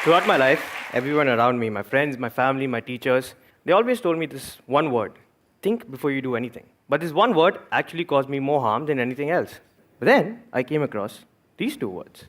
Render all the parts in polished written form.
Throughout my life, everyone around me, my friends, my family, my teachers, they always told me this one word: think before you do anything. But this one word actually caused me more harm than anything else. But then I came across these two words.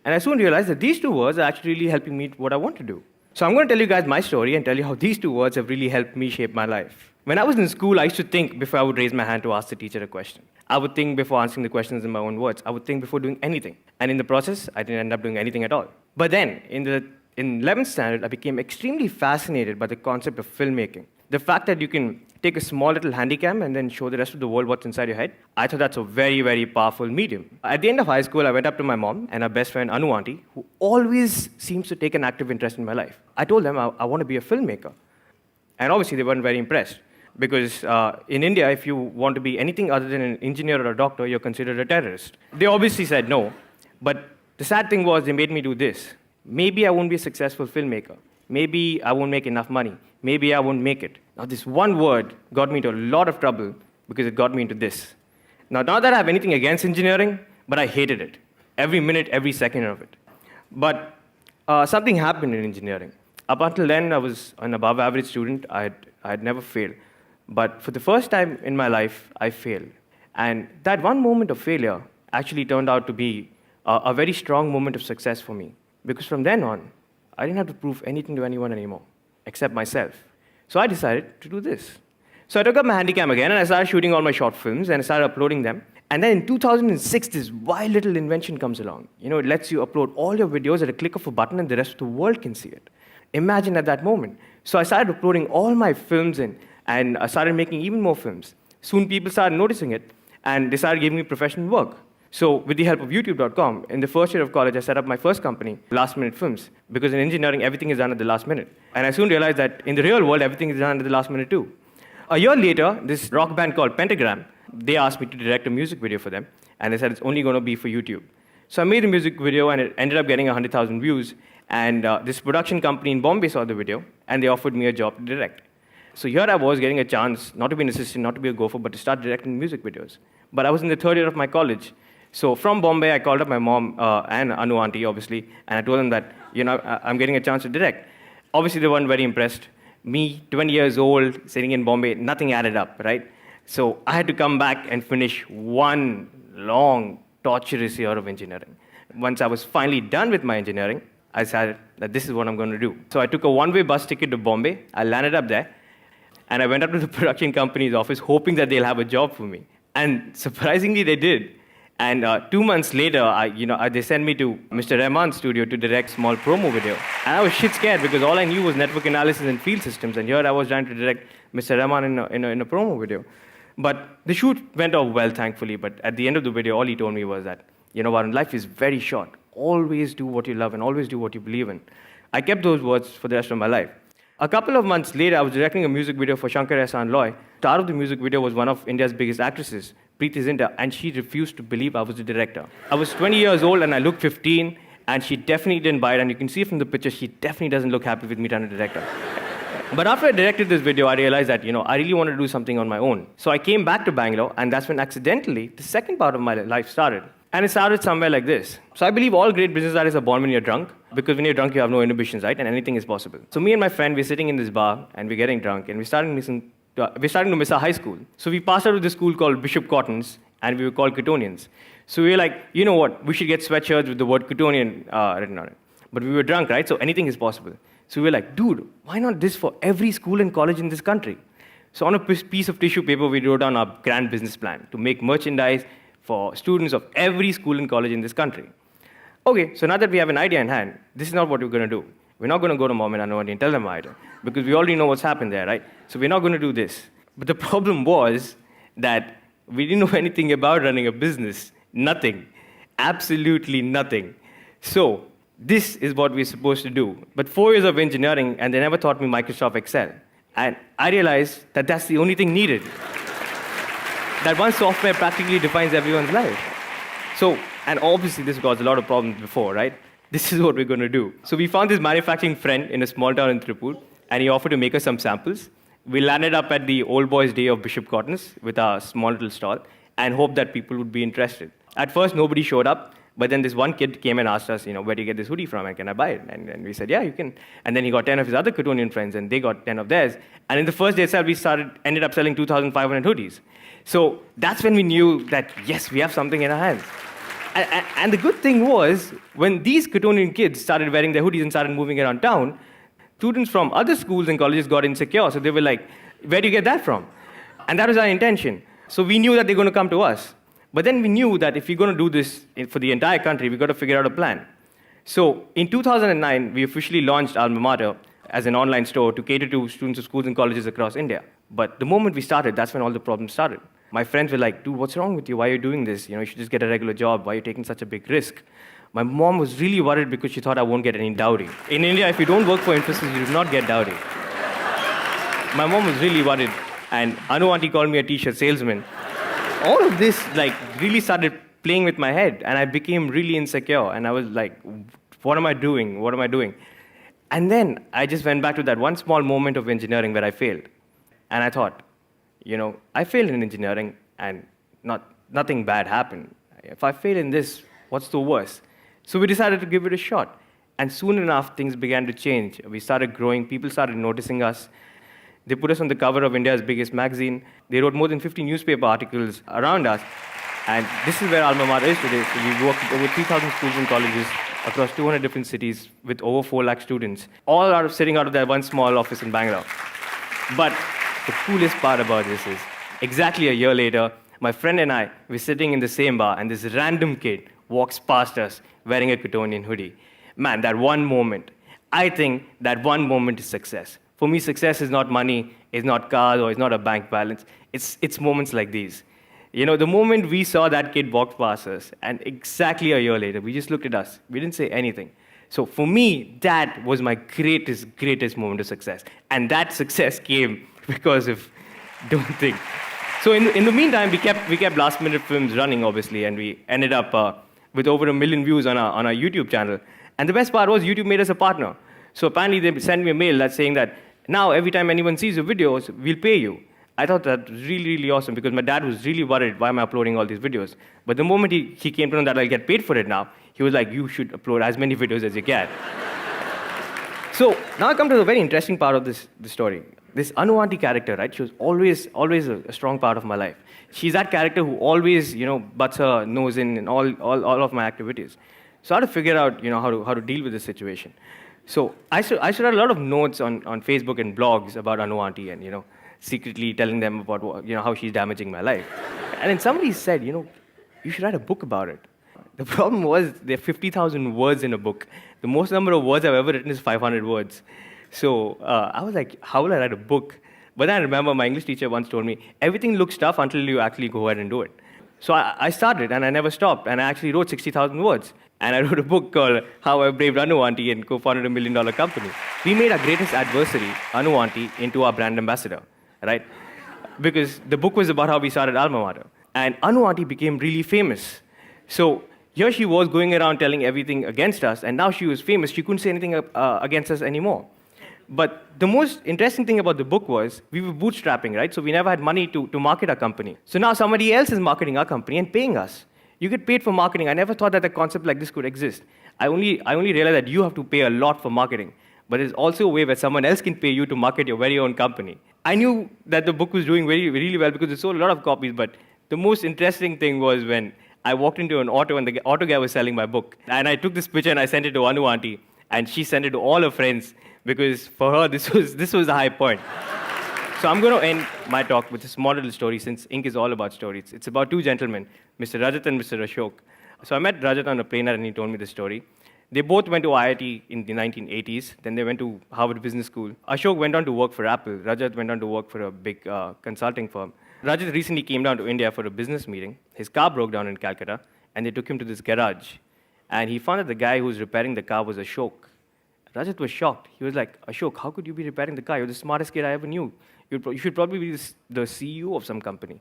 And I soon realized that these two words are actually really helping me what I want to do. So I'm going to tell you guys my story and tell you how these two words have really helped me shape my life. When I was in school, I used to think before I would raise my hand to ask the teacher a question. I would think before answering the questions in my own words. I would think before doing anything. And in the process, I didn't end up doing anything at all. But then, in 11th standard, I became extremely fascinated by the concept of filmmaking. The fact that you can take a small little handycam and then show the rest of the world what's inside your head, I thought that's a very, very powerful medium. At the end of high school, I went up to my mom and her best friend, Anu auntie, who always seems to take an active interest in my life. I told them I want to be a filmmaker. And obviously, they weren't very impressed. Because in India, if you want to be anything other than an engineer or a doctor, you're considered a terrorist. They obviously said no. But the sad thing was, they made me do this. Maybe I won't be a successful filmmaker. Maybe I won't make enough money. Maybe I won't make it. Now, this one word got me into a lot of trouble because it got me into this. Now, not that I have anything against engineering, but I hated it. Every minute, every second of it. But something happened in engineering. Up until then, I was an above average student. I had never failed. But for the first time in my life, I failed. And that one moment of failure actually turned out to be a very strong moment of success for me. Because from then on, I didn't have to prove anything to anyone anymore, except myself. So I decided to do this. So I took up my handycam again, and I started shooting all my short films, and I started uploading them. And then in 2006, this wild little invention comes along. You know, it lets you upload all your videos at a click of a button, and the rest of the world can see it. Imagine at that moment. So I started uploading all my films in, and I started making even more films. Soon people started noticing it, and they started giving me professional work. So with the help of YouTube.com, in the first year of college, I set up my first company, Last Minute Films, because in engineering, everything is done at the last minute. And I soon realized that in the real world, everything is done at the last minute too. A year later, this rock band called Pentagram, they asked me to direct a music video for them, and they said it's only going to be for YouTube. So I made a music video, and it ended up getting 100,000 views, and this production company in Bombay saw the video, and they offered me a job to direct. So here I was getting a chance, not to be an assistant, not to be a gopher, but to start directing music videos. But I was in the third year of my college. So from Bombay, I called up my mom and Anu auntie, obviously, and I told them that, I'm getting a chance to direct. Obviously, they weren't very impressed. Me, 20 years old, sitting in Bombay, nothing added up, right? So I had to come back and finish one long, torturous year of engineering. Once I was finally done with my engineering, I decided that this is what I'm going to do. So I took a one-way bus ticket to Bombay. I landed up there. And I went up to the production company's office hoping that they'll have a job for me. And surprisingly, they did. And 2 months later, they sent me to Mr. Rahman's studio to direct small promo video. And I was shit scared because all I knew was network analysis and field systems. And here I was trying to direct Mr. Rahman in a promo video. But the shoot went off well, thankfully. But at the end of the video, all he told me was that, Varun, life is very short. Always do what you love and always do what you believe in. I kept those words for the rest of my life. A couple of months later, I was directing a music video for Shankar Ehsaan Loy. The star of the music video was one of India's biggest actresses, Preeti Zinta, and she refused to believe I was the director. I was 20 years old and I looked 15, and she definitely didn't buy it, and you can see from the picture, she definitely doesn't look happy with me trying to direct her. But after I directed this video, I realized that, I really wanted to do something on my own. So I came back to Bangalore, and that's when accidentally, the second part of my life started. And it started somewhere like this. So I believe all great business artists are born when you're drunk, because when you're drunk, you have no inhibitions, right? And anything is possible. So me and my friend, we're sitting in this bar, and we're getting drunk, and we're starting to miss our high school. So we passed out of this school called Bishop Cottons, and we were called Cottonians. So we were like, you know what? We should get sweatshirts with the word Cottonian written on it. But we were drunk, right? So anything is possible. So we were like, dude, why not this for every school and college in this country? So on a piece of tissue paper, we wrote down our grand business plan to make merchandise for students of every school and college in this country. Okay, so now that we have an idea in hand, this is not what we're going to do. We're not going to go to Mom and Anu and tell them our idea, because we already know what's happened there, right? So we're not going to do this. But the problem was that we didn't know anything about running a business. Nothing. Absolutely nothing. So this is what we're supposed to do. But 4 years of engineering, and they never taught me Microsoft Excel. And I realized that that's the only thing needed. That one software practically defines everyone's life. So, and obviously this caused a lot of problems before, right? This is what we're going to do. So we found this manufacturing friend in a small town in Tripur, and he offered to make us some samples. We landed up at the old boys' day of Bishop Cottons with our small little stall and hoped that people would be interested. At first, nobody showed up, But then this one kid came and asked us, where do you get this hoodie from and can I buy it? And we said, yeah, you can. And then he got 10 of his other Cottonian friends and they got 10 of theirs. And in the first day itself, we ended up selling 2,500 hoodies. So that's when we knew that, yes, we have something in our hands. And the good thing was, when these Cottonian kids started wearing their hoodies and started moving around town, students from other schools and colleges got insecure. So they were like, where do you get that from? And that was our intention. So we knew that they're going to come to us. But then we knew that if we're going to do this for the entire country, we've got to figure out a plan. So in 2009, we officially launched Alma Mater as an online store to cater to students of schools and colleges across India. But the moment we started, that's when all the problems started. My friends were like, dude, what's wrong with you? Why are you doing this? You should just get a regular job. Why are you taking such a big risk? My mom was really worried because she thought I won't get any dowry. In India, if you don't work for Infosys, you do not get dowry. My mom was really worried. And Anu auntie called me a t-shirt salesman. All of this really started playing with my head. And I became really insecure. And I was like, what am I doing? What am I doing? And then I just went back to that one small moment of engineering where I failed. And I thought, I failed in engineering and nothing bad happened. If I fail in this, what's the worst? So we decided to give it a shot. And soon enough, things began to change. We started growing. People started noticing us. They put us on the cover of India's biggest magazine. They wrote more than 50 newspaper articles around us. And this is where Alma Mater is today. So we work with over 3,000 schools and colleges across 200 different cities with over 4 lakh students, all sitting out of that one small office in Bangalore. But the coolest part about this is, exactly a year later, my friend and I were sitting in the same bar, and this random kid walks past us wearing a Cottonian hoodie. Man, that one moment, I think that one moment is success. For me, success is not money, it's not cars, or it's not a bank balance. It's moments like these. The moment we saw that kid walk past us, and exactly a year later, we just looked at us. We didn't say anything. So for me, that was my greatest moment of success. And that success came because of Don't Think. So in the meantime, we kept last-minute films running, obviously, and we ended up with over 1 million views on our YouTube channel. And the best part was YouTube made us a partner. So apparently they sent me a mail that's saying that now every time anyone sees your videos, we'll pay you. I thought that was really, really awesome because my dad was really worried, why am I uploading all these videos? But the moment he came to know that I'll get paid for it now, he was like, you should upload as many videos as you can. So now I come to the very interesting part of this story. This Anu auntie character, right? She was always a strong part of my life. She's that character who always, butts her nose in all of my activities. So I had to figure out, how to deal with this situation. So I should write a lot of notes on Facebook and blogs about Anu auntie and, secretly telling them about, how she's damaging my life. And then somebody said, you should write a book about it. The problem was there are 50,000 words in a book. The most number of words I've ever written is 500 words. So I was like, how will I write a book? But then I remember my English teacher once told me, everything looks tough until you actually go ahead and do it. So I started, and I never stopped, and I actually wrote 60,000 words. And I wrote a book called How I Braved Anu auntie and co-founded $1 million company. We made our greatest adversary, Anu auntie, into our brand ambassador, right? Because the book was about how we started Alma Mater. And Anu auntie became really famous. So here she was going around telling everything against us, and now she was famous. She couldn't say anything against us anymore. But the most interesting thing about the book was we were bootstrapping, right? So we never had money to market our company. So now somebody else is marketing our company and paying us. You get paid for marketing. I never thought that a concept like this could exist. I only realized that you have to pay a lot for marketing. But there's also a way where someone else can pay you to market your very own company. I knew that the book was doing really well because it sold a lot of copies. But the most interesting thing was when I walked into an auto and the auto guy was selling my book. And I took this picture and I sent it to Anu auntie. And she sent it to all her friends because for her, this was the high point. So I'm going to end my talk with a small little story since Ink is all about stories. It's about 2 gentlemen, Mr. Rajat and Mr. Ashok. So I met Rajat on a plane and he told me the story. They both went to IIT in the 1980s. Then they went to Harvard Business School. Ashok went on to work for Apple. Rajat went on to work for a big consulting firm. Rajat recently came down to India for a business meeting. His car broke down in Calcutta, and they took him to this garage. And he found that the guy who was repairing the car was Ashok. Rajat was shocked. He was like, Ashok, how could you be repairing the car? You're the smartest kid I ever knew. You should probably be the CEO of some company.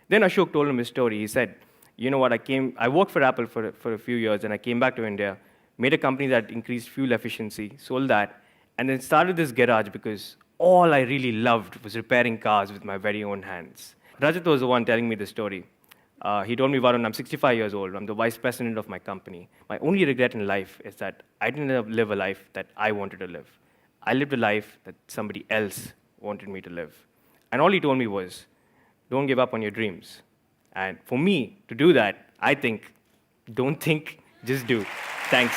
Then Ashok told him his story. He said, you know what, I worked for Apple for a few years, and I came back to India, made a company that increased fuel efficiency, sold that, and then started this garage because all I really loved was repairing cars with my very own hands. Rajat was the one telling me the story. He told me, Varun, I'm 65 years old. I'm the vice president of my company. My only regret in life is that I didn't live a life that I wanted to live. I lived a life that somebody else wanted me to live. And all he told me was, don't give up on your dreams. And for me to do that, I think, don't think, just do. Thanks.